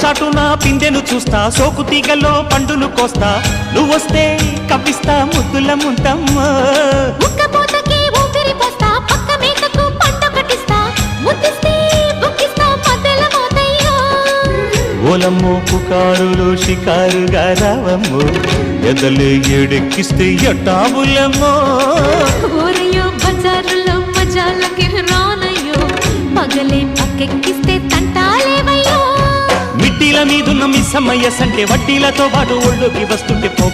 చాటున పిందెను చూస్తా, సోకు తీగల్లో పండును కోస్తా, నువ్వొస్తే కప్పిస్తా ముద్దుల ముంతమ్మ. ఉక్కపోతకి ఊపిరి పోస్తా, పక్క మేకకు పంట కట్టిస్తా, ముద్దిస్తే బుక్కిస్తా మధ్యల మోతయ్యో. ఓలమ్మో పుకారులో షికారుగా రావమ్మో, ఎదలే ఏడెక్కిస్తే ఎట్టాబులమ్మో. ఊరయ్యో బజారులో మజాలకి రానయ్యో, పగలే పక్కెక్కిస్తే తంటాలేవయ్యో. మిట్టిల మీదున్న మిస్సమ్మయ్య సంటే వడ్డీలతో పాటు ఒళ్ళోకి వస్తుంటే